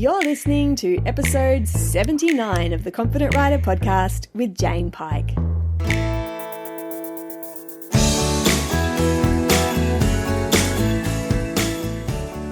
You're listening to episode 79 of the Confident Writer podcast with Jane Pike.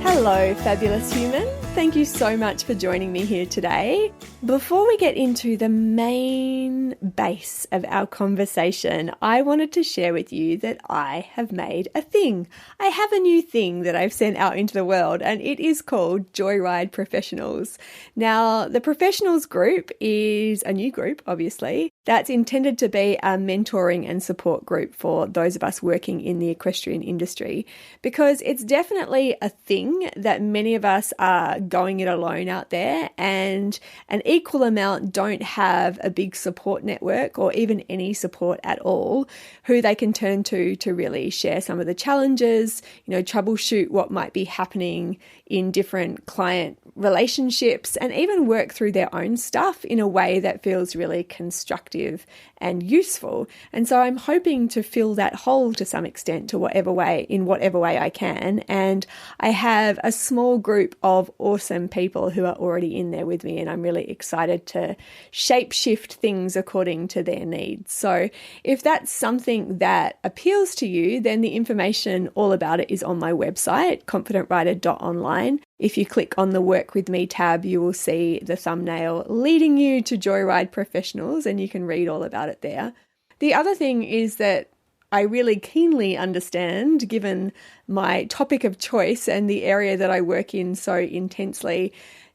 Hello, fabulous human. Thank you so much for joining me here today. Before we get into the main base of our conversation, I wanted to share with you that I have made a thing. I have a new thing that I've sent out into the world, and it is called Joyride Professionals. Now, the Professionals group is a new group, obviously, that's intended to be a mentoring and support group for those of us working in the equestrian industry, because it's definitely a thing that many of us are going it alone out there, and an equal amount don't have a big support network or even any support at all who they can turn to really share some of the challenges, troubleshoot what might be happening in different client relationships, and even work through their own stuff in a way that feels really constructive and useful. And so I'm hoping to fill that hole to some extent in whatever way I can. And I have a small group of awesome people who are already in there with me, and I'm really excited to shape shift things according to their needs. So if that's something that appeals to you, then the information all about it is on my website, confidentwriter.online. If you click on the Work With Me tab, you will see the thumbnail leading you to Joyride Professionals, and you can read all about it there. The other thing is that I really keenly understand, given my topic of choice and the area that I work in so intensely,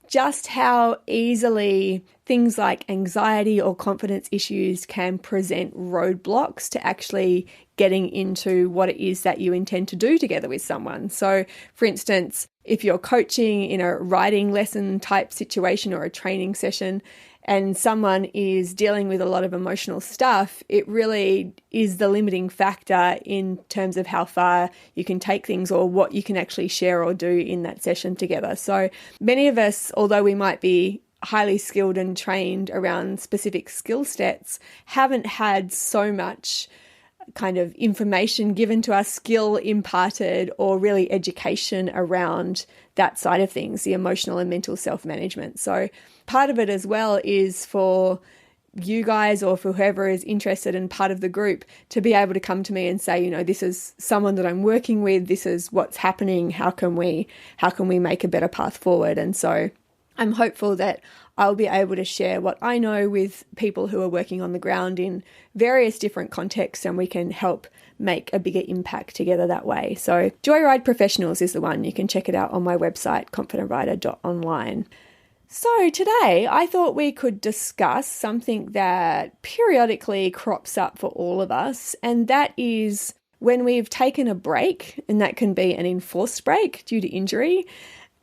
just how easily things like anxiety or confidence issues can present roadblocks to actually getting into what it is that you intend to do together with someone. So, for instance, if you're coaching in a writing lesson type situation or a training session, and someone is dealing with a lot of emotional stuff, it really is the limiting factor in terms of how far you can take things or what you can actually share or do in that session together. So many of us, although we might be highly skilled and trained around specific skill sets, haven't had so much kind of information given to us, skill imparted, or really education around that side of things, the emotional and mental self-management. So part of it as well is for you guys or for whoever is interested and part of the group to be able to come to me and say, this is someone that I'm working with, this is what's happening, how can we make a better path forward? And so I'm hopeful that I'll be able to share what I know with people who are working on the ground in various different contexts, and we can help make a bigger impact together that way. So Joyride Professionals is the one. You can check it out on my website, confidentwriter.online. So today I thought we could discuss something that periodically crops up for all of us, and that is when we've taken a break, and that can be an enforced break due to injury.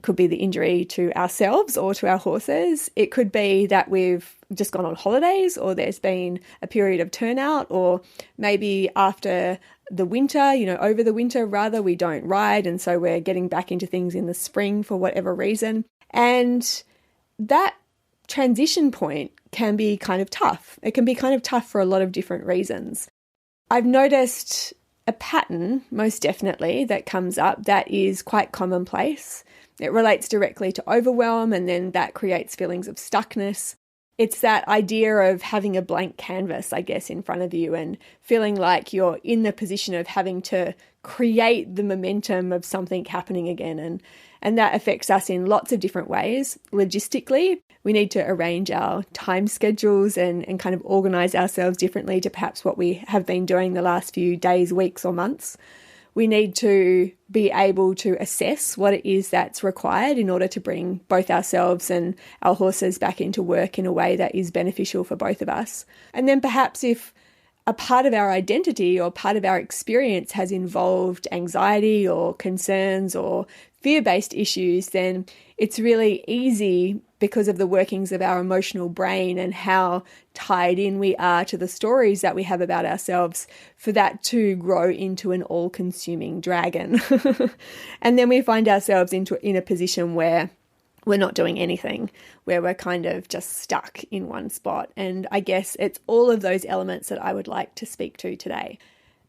Could be the injury to ourselves or to our horses. It could be that we've just gone on holidays, or there's been a period of turnout, or maybe after the winter, over the winter rather, we don't ride, and so we're getting back into things in the spring for whatever reason. And that transition point can be kind of tough. It can be kind of tough for a lot of different reasons. I've noticed a pattern, most definitely, that comes up that is quite commonplace. It relates directly to overwhelm, and then that creates feelings of stuckness. It's that idea of having a blank canvas, I guess, in front of you and feeling like you're in the position of having to create the momentum of something happening again. And that affects us in lots of different ways. Logistically, we need to arrange our time schedules and kind of organize ourselves differently to perhaps what we have been doing the last few days, weeks, or months. We need to be able to assess what it is that's required in order to bring both ourselves and our horses back into work in a way that is beneficial for both of us. And then perhaps if a part of our identity or part of our experience has involved anxiety or concerns or fear-based issues, then it's really easy, because of the workings of our emotional brain and how tied in we are to the stories that we have about ourselves, for that to grow into an all-consuming dragon. And then we find ourselves in a position where we're not doing anything, where we're kind of just stuck in one spot. And I guess it's all of those elements that I would like to speak to today.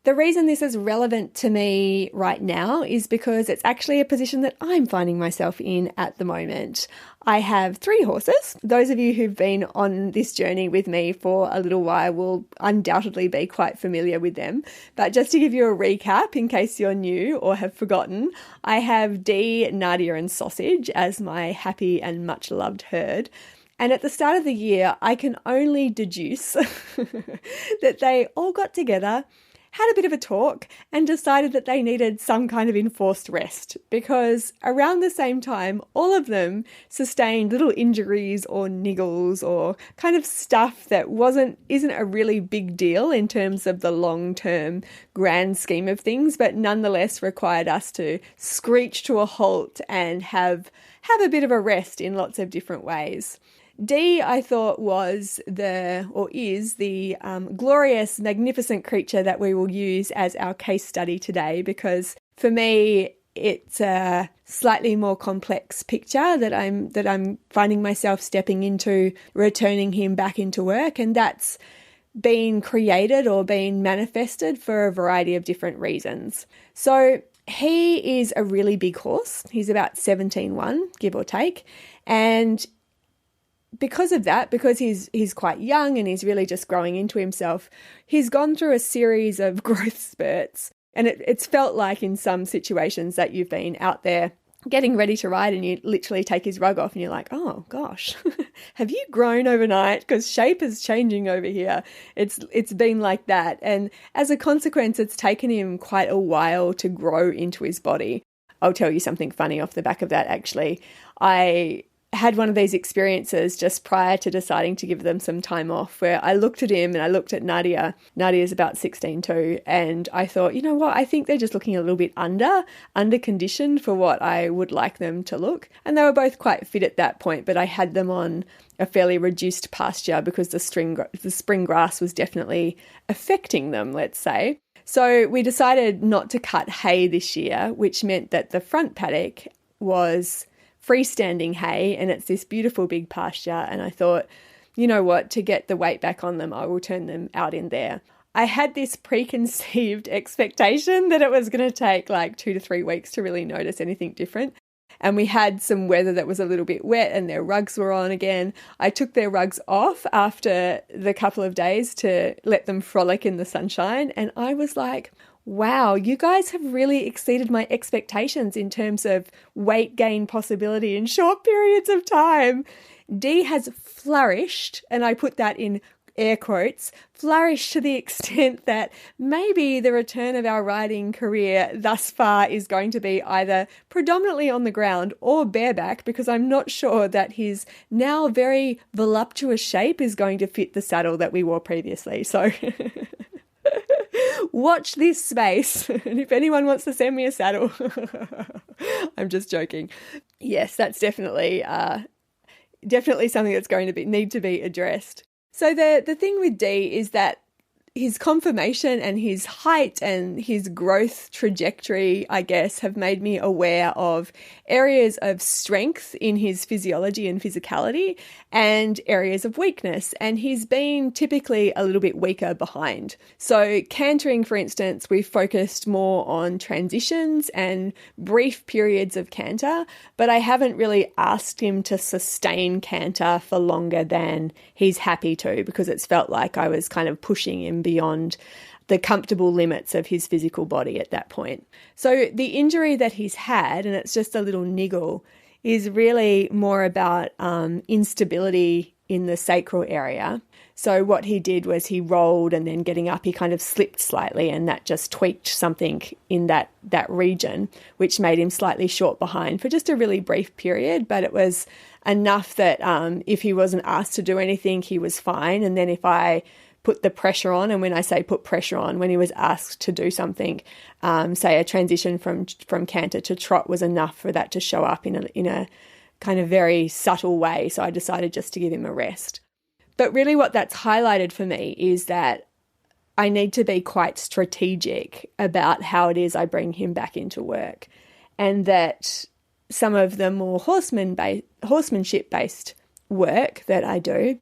The reason this is relevant to me right now is because it's actually a position that I'm finding myself in at the moment. I have 3 horses. Those of you who've been on this journey with me for a little while will undoubtedly be quite familiar with them. But just to give you a recap, in case you're new or have forgotten, I have Dee, Nadia and Sausage as my happy and much loved herd. And at the start of the year, I can only deduce that they all got together, had a bit of a talk and decided that they needed some kind of enforced rest, because around the same time, all of them sustained little injuries or niggles or kind of stuff that isn't a really big deal in terms of the long-term grand scheme of things, but nonetheless required us to screech to a halt and have a bit of a rest in lots of different ways. Dee, I thought, is the glorious, magnificent creature that we will use as our case study today, because for me, it's a slightly more complex picture that I'm finding myself stepping into, returning him back into work, and that's been created or been manifested for a variety of different reasons. So he is a really big horse. He's about 17.1, give or take, and because of that, because he's quite young and he's really just growing into himself, he's gone through a series of growth spurts. And it's felt like in some situations that you've been out there getting ready to ride and you literally take his rug off and you're like, oh gosh, have you grown overnight? Because shape is changing over here. It's been like that. And as a consequence, it's taken him quite a while to grow into his body. I'll tell you something funny off the back of that, actually. I had one of these experiences just prior to deciding to give them some time off, where I looked at him and I looked at Nadia. Nadia's about 16 too, and I thought, you know what, I think they're just looking a little bit under conditioned for what I would like them to look. And they were both quite fit at that point, but I had them on a fairly reduced pasture because the spring grass was definitely affecting them, let's say. So we decided not to cut hay this year, which meant that the front paddock was freestanding hay, and it's this beautiful big pasture. And I thought, you know what, to get the weight back on them, I will turn them out in there. I had this preconceived expectation that it was going to take like 2 to 3 weeks to really notice anything different. And we had some weather that was a little bit wet and their rugs were on again. I took their rugs off after the couple of days to let them frolic in the sunshine. And I was like, wow, you guys have really exceeded my expectations in terms of weight gain possibility in short periods of time. Dee has flourished, and I put that in air quotes, flourished to the extent that maybe the return of our riding career thus far is going to be either predominantly on the ground or bareback, because I'm not sure that his now very voluptuous shape is going to fit the saddle that we wore previously. So watch this space. And if anyone wants to send me a saddle, I'm just joking. Yes, that's definitely something that's going to need to be addressed. So the thing with Dee is that his conformation and his height and his growth trajectory, I guess, have made me aware of areas of strength in his physiology and physicality and areas of weakness. And he's been typically a little bit weaker behind. So cantering, for instance, we've focused more on transitions and brief periods of canter, but I haven't really asked him to sustain canter for longer than he's happy to, because it's felt like I was kind of pushing him beyond the comfortable limits of his physical body at that point. So the injury that he's had, and it's just a little niggle, is really more about instability in the sacral area. So what he did was he rolled, and then getting up, he kind of slipped slightly, and that just tweaked something in that region, which made him slightly short behind for just a really brief period. But it was enough that if he wasn't asked to do anything, he was fine. And then if I put the pressure on, and when I say put pressure on, when he was asked to do something, say a transition from canter to trot was enough for that to show up in a kind of very subtle way. So I decided just to give him a rest. But really what that's highlighted for me is that I need to be quite strategic about how it is I bring him back into work, and that some of the more horsemanship-based work that I do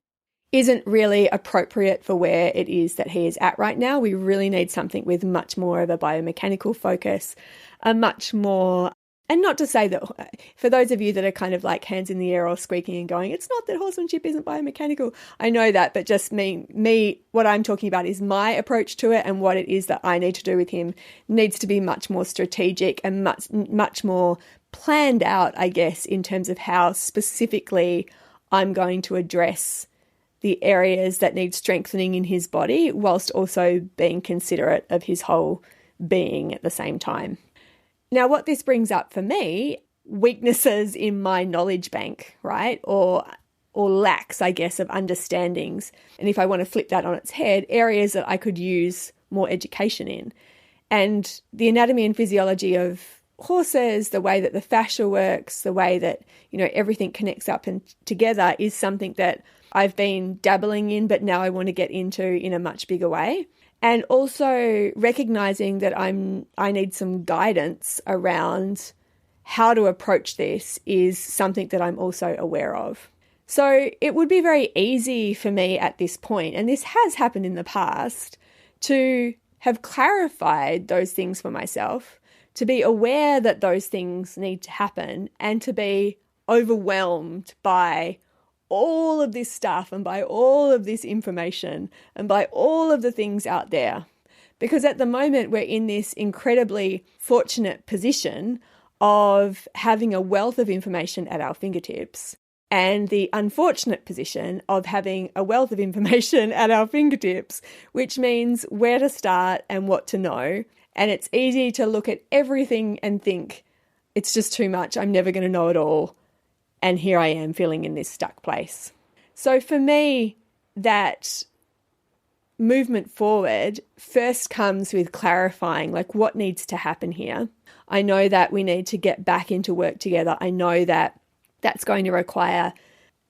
isn't really appropriate for where it is that he is at right now. We really need something with much more of a biomechanical focus, a much more, and not to say that for those of you that are kind of like hands in the air or squeaking and going, it's not that horsemanship isn't biomechanical. I know that, but just me, what I'm talking about is my approach to it, and what it is that I need to do with him needs to be much more strategic and much more planned out, I guess, in terms of how specifically I'm going to address the areas that need strengthening in his body, whilst also being considerate of his whole being at the same time. Now, what this brings up for me, weaknesses in my knowledge bank, right? Or lacks, I guess, of understandings. And if I want to flip that on its head, areas that I could use more education in. And the anatomy and physiology of horses, the way that the fascia works, the way that, everything connects up and together is something that I've been dabbling in, but now I want to get into in a much bigger way. And also recognizing that I need some guidance around how to approach this is something that I'm also aware of. So it would be very easy for me at this point, and this has happened in the past, to have clarified those things for myself, to be aware that those things need to happen, and to be overwhelmed by all of this stuff and by all of this information and by all of the things out there. Because at the moment we're in this incredibly fortunate position of having a wealth of information at our fingertips, and the unfortunate position of having a wealth of information at our fingertips, which means where to start and what to know. And it's easy to look at everything and think, it's just too much, I'm never going to know it all. And here I am feeling in this stuck place. So for me, that movement forward first comes with clarifying what needs to happen here. I know that we need to get back into work together. I know that that's going to require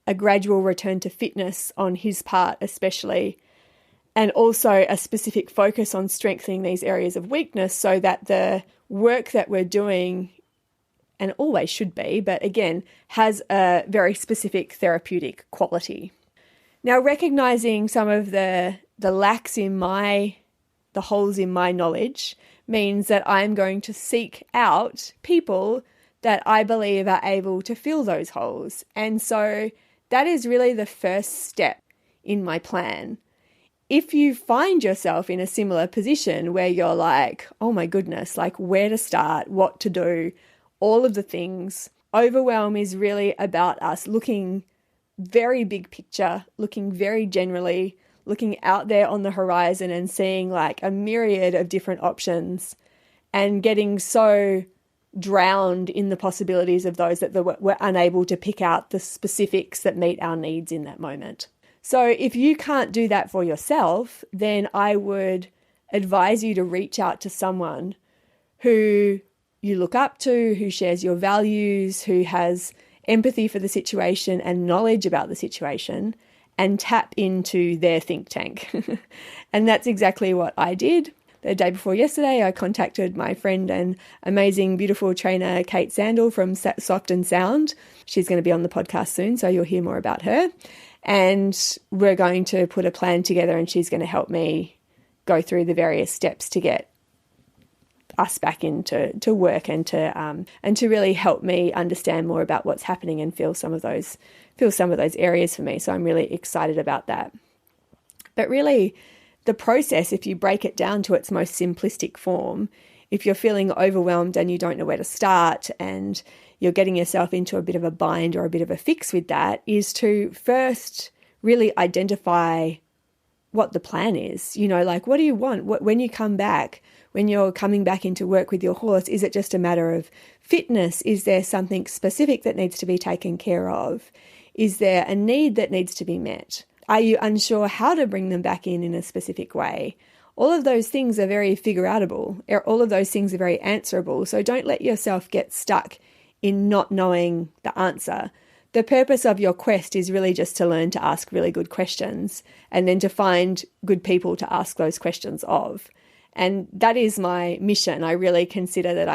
a gradual return to fitness on his part especially, and also a specific focus on strengthening these areas of weakness so that the work that we're doing, and always should be, but again, has a very specific therapeutic quality. Now, recognizing some of the lacks in the holes in my knowledge means that I'm going to seek out people that I believe are able to fill those holes. And so that is really the first step in my plan. If you find yourself in a similar position where you're like, oh my goodness, where to start, what to do, all of the things. Overwhelm is really about us looking very big picture, looking very generally, looking out there on the horizon and seeing a myriad of different options, and getting so drowned in the possibilities of those that we're unable to pick out the specifics that meet our needs in that moment. So if you can't do that for yourself, then I would advise you to reach out to someone who you look up to, who shares your values, who has empathy for the situation and knowledge about the situation, and tap into their think tank. And that's exactly what I did. The day before yesterday, I contacted my friend and amazing, beautiful trainer, Kate Sandel from Soft and Sound. She's going to be on the podcast soon, so you'll hear more about her. And we're going to put a plan together, and she's going to help me go through the various steps to get us back into work and to really help me understand more about what's happening and feel some of those areas for me. So I'm really excited about that. But really, the process, if you break it down to its most simplistic form, if you're feeling overwhelmed and you don't know where to start and you're getting yourself into a bit of a bind or a bit of a fix with that, is to first really identify what the plan is. What do you want? When you come back, when you're coming back into work with your horse, is it just a matter of fitness? Is there something specific that needs to be taken care of? Is there a need that needs to be met? Are you unsure how to bring them back in a specific way? All of those things are very figure-outable. All of those things are very answerable. So don't let yourself get stuck in not knowing the answer. The purpose of your quest is really just to learn to ask really good questions, and then to find good people to ask those questions of. And that is my mission. I really consider that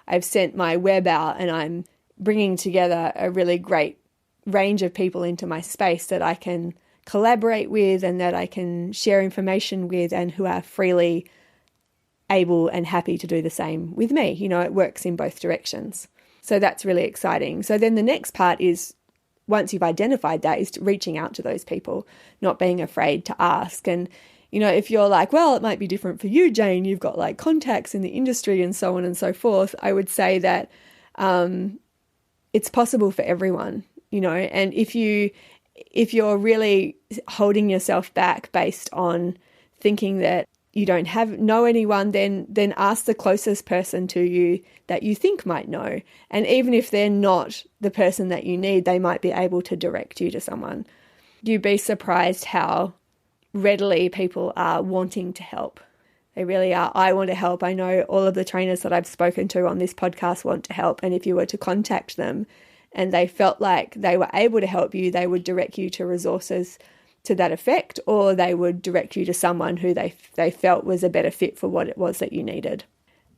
I've sent my web out, and I'm bringing together a really great range of people into my space that I can collaborate with and that I can share information with, and who are freely able and happy to do the same with me. It works in both directions. So that's really exciting. So then the next part is, once you've identified that, is reaching out to those people, not being afraid to ask. And, if you're like, well, it might be different for you, Jane, you've got like contacts in the industry and so on and so forth, I would say that it's possible for everyone, and if you're really holding yourself back based on thinking that you don't know anyone, then ask the closest person to you that you think might know. And even if they're not the person that you need, they might be able to direct you to someone. You'd be surprised how readily people are wanting to help. They really are. I want to help. I know all of the trainers that I've spoken to on this podcast want to help. And if you were to contact them and they felt like they were able to help you, they would direct you to resources to that effect, or they would direct you to someone who they felt was a better fit for what it was that you needed.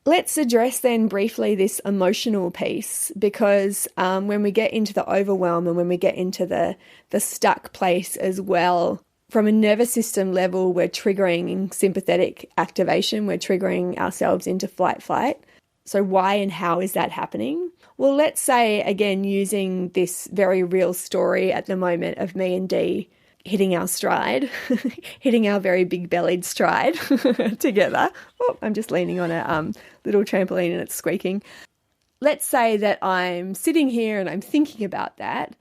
Let's address then briefly this emotional piece, because when we get into the overwhelm and when we get into the stuck place as well, from a nervous system level, we're triggering sympathetic activation. We're triggering ourselves into flight. So why and how is that happening? Well, let's say, again, using this very real story at the moment of me and Dee hitting our stride, hitting our very big-bellied stride together. Oh, I'm just leaning on a little trampoline and it's squeaking. Let's say that I'm sitting here and I'm thinking about that.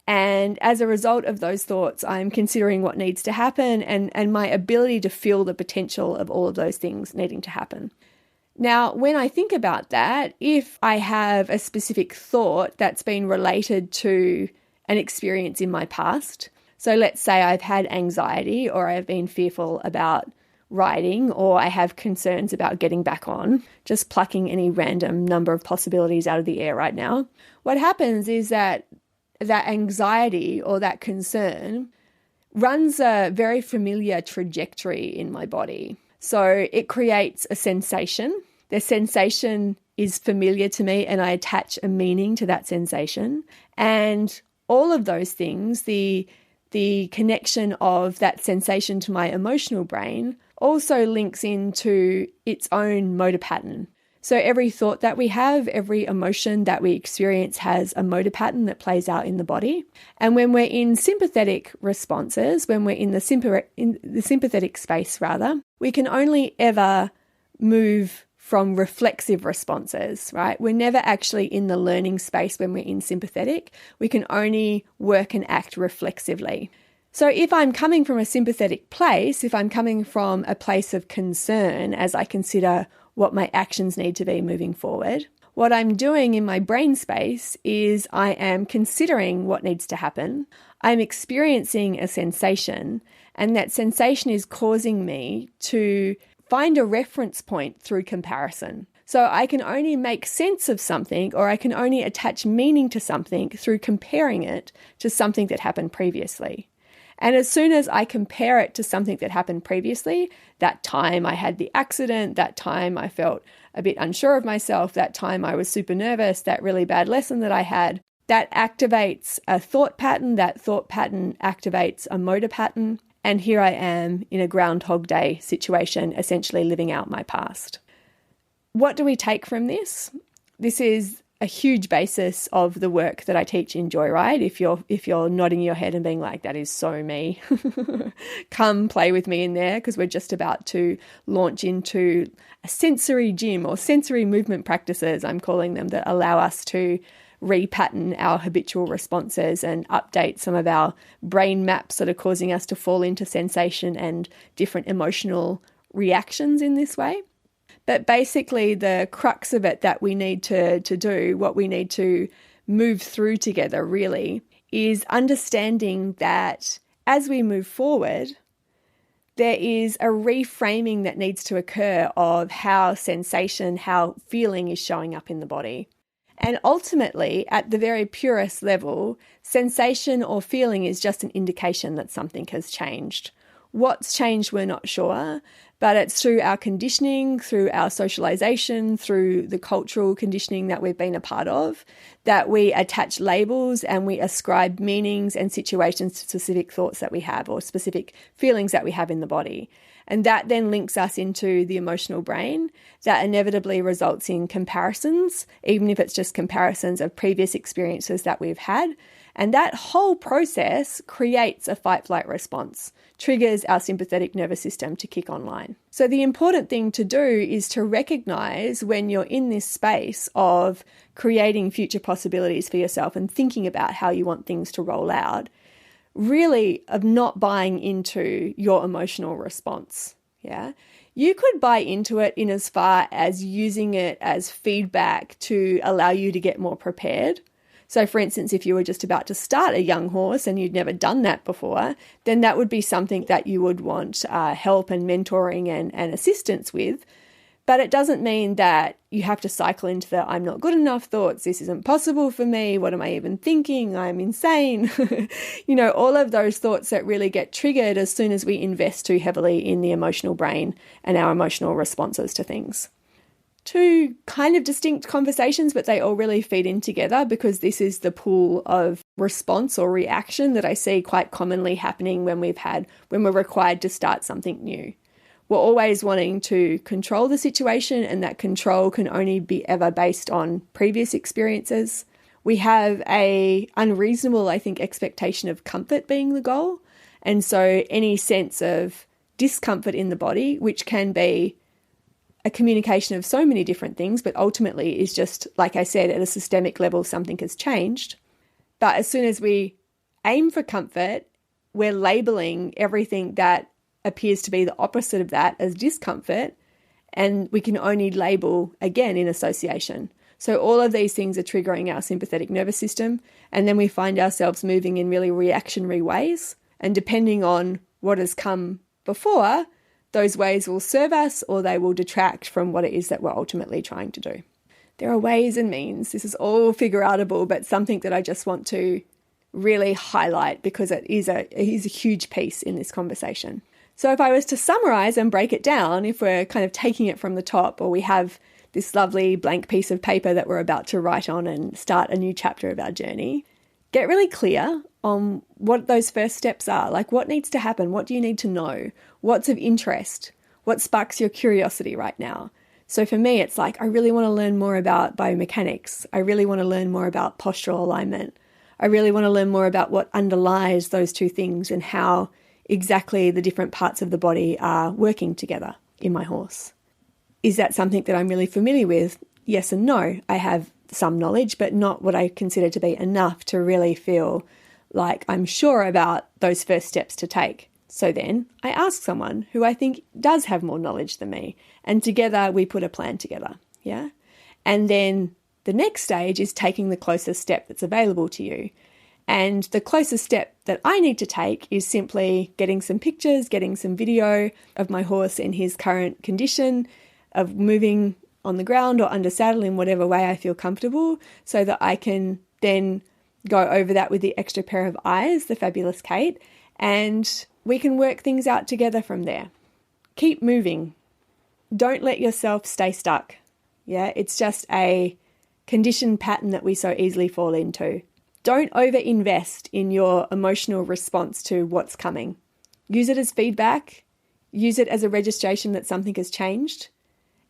And as a result of those thoughts, I'm considering what needs to happen and my ability to feel the potential of all of those things needing to happen. Now, when I think about that, if I have a specific thought that's been related to an experience in my past, so let's say I've had anxiety, or I've been fearful about riding, or I have concerns about getting back on, just plucking any random number of possibilities out of the air right now. What happens is that anxiety or that concern runs a very familiar trajectory in my body. So it creates a sensation. The sensation is familiar to me and I attach a meaning to that sensation. And all of those things, the connection of that sensation to my emotional brain also links into its own motor pattern. So every thought that we have, every emotion that we experience has a motor pattern that plays out in the body. And when we're in sympathetic responses, when we're in the sympathetic space rather, we can only ever move from reflexive responses, right? We're never actually in the learning space when we're in sympathetic. We can only work and act reflexively. So if I'm coming from a sympathetic place, if I'm coming from a place of concern as I consider what my actions need to be moving forward, what I'm doing in my brain space is I am considering what needs to happen. I'm experiencing a sensation, and that sensation is causing me to find a reference point through comparison. So I can only make sense of something, or I can only attach meaning to something through comparing it to something that happened previously. And as soon as I compare it to something that happened previously, that time I had the accident, that time I felt a bit unsure of myself, that time I was super nervous, that really bad lesson that I had, that activates a thought pattern, that thought pattern activates a motor pattern. And here I am in a Groundhog Day situation, essentially living out my past. What do we take from this? This is a huge basis of the work that I teach in Joyride. If you're nodding your head and being like, that is so me, come play with me in there, because we're just about to launch into a sensory gym, or sensory movement practices, I'm calling them, that allow us to repattern our habitual responses and update some of our brain maps that are causing us to fall into sensation and different emotional reactions in this way. But basically the crux of it that we need to do, what we need to move through together really, is understanding that as we move forward, there is a reframing that needs to occur of how sensation, how feeling is showing up in the body. And ultimately, at the very purest level, sensation or feeling is just an indication that something has changed. What's changed, we're not sure, but it's through our conditioning, through our socialization, through the cultural conditioning that we've been a part of, that we attach labels and we ascribe meanings and situations to specific thoughts that we have or specific feelings that we have in the body. And that then links us into the emotional brain that inevitably results in comparisons, even if it's just comparisons of previous experiences that we've had. And that whole process creates a fight-flight response, triggers our sympathetic nervous system to kick online. So the important thing to do is to recognize when you're in this space of creating future possibilities for yourself and thinking about how you want things to roll out, really of not buying into your emotional response. Yeah. You could buy into it in as far as using it as feedback to allow you to get more prepared. So for instance, if you were just about to start a young horse and you'd never done that before, then that would be something that you would want help and mentoring and assistance with. But it doesn't mean that you have to cycle into the I'm not good enough thoughts, this isn't possible for me, what am I even thinking, I'm insane. All of those thoughts that really get triggered as soon as we invest too heavily in the emotional brain and our emotional responses to things. Two kind of distinct conversations, but they all really feed in together because this is the pool of response or reaction that I see quite commonly happening when we're required to start something new. We're always wanting to control the situation, and that control can only be ever based on previous experiences. We have a unreasonable, I think, expectation of comfort being the goal. And so any sense of discomfort in the body, which can be a communication of so many different things, but ultimately is just, like I said, at a systemic level, something has changed. But as soon as we aim for comfort, we're labeling everything that appears to be the opposite of that as discomfort, and we can only label again in association. So all of these things are triggering our sympathetic nervous system, and then we find ourselves moving in really reactionary ways. And depending on what has come before, those ways will serve us or they will detract from what it is that we're ultimately trying to do. There are ways and means. This is all figure outable, but something that I just want to really highlight because it is a huge piece in this conversation. So if I was to summarize and break it down, if we're kind of taking it from the top, or we have this lovely blank piece of paper that we're about to write on and start a new chapter of our journey, get really clear on what those first steps are. Like, what needs to happen? What do you need to know? What's of interest? What sparks your curiosity right now? So for me, it's like, I really want to learn more about biomechanics. I really want to learn more about postural alignment. I really want to learn more about what underlies those two things and how exactly the different parts of the body are working together in my horse. Is that something that I'm really familiar with? Yes and no. I have some knowledge, but not what I consider to be enough to really feel like I'm sure about those first steps to take. So then I ask someone who I think does have more knowledge than me, and together we put a plan together. Yeah. And then the next stage is taking the closest step that's available to you. And the closest step that I need to take is simply getting some pictures, getting some video of my horse in his current condition, of moving on the ground or under saddle in whatever way I feel comfortable, so that I can then go over that with the extra pair of eyes, the fabulous Kate, and we can work things out together from there. Keep moving. Don't let yourself stay stuck. Yeah, it's just a conditioned pattern that we so easily fall into. Don't overinvest in your emotional response to what's coming. Use it as feedback. Use it as a registration that something has changed.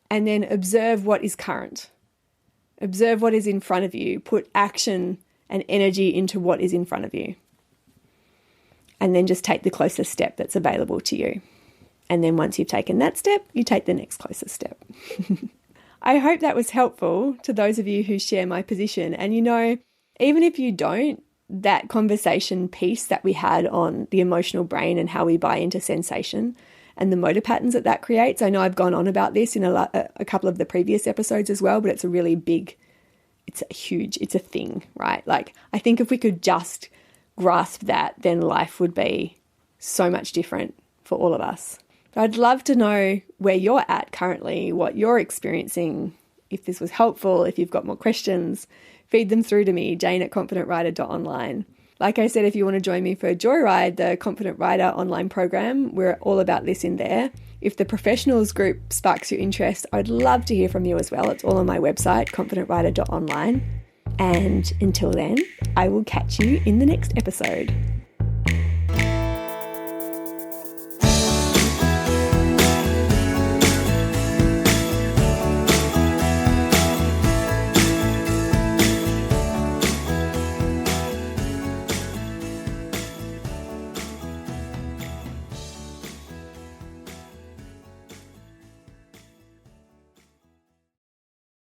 And then observe what is current. Observe what is in front of you. Put action and energy into what is in front of you. And then just take the closest step that's available to you. And then once you've taken that step, you take the next closest step. I hope that was helpful to those of you who share my position. And even if you don't, that conversation piece that we had on the emotional brain and how we buy into sensation and the motor patterns that creates. I know I've gone on about this in a couple of the previous episodes as well, but it's a really big, it's a thing, right? Like, I think if we could just grasp that, then life would be so much different for all of us. But I'd love to know where you're at currently, what you're experiencing. If this was helpful, if you've got more questions, feed them through to me, jane@confidentwriter.online. Like I said, if you want to join me for Joyride, the Confident Writer online program, we're all about this in there. If the professionals group sparks your interest, I'd love to hear from you as well. It's all on my website, confidentwriter.online. And until then, I will catch you in the next episode.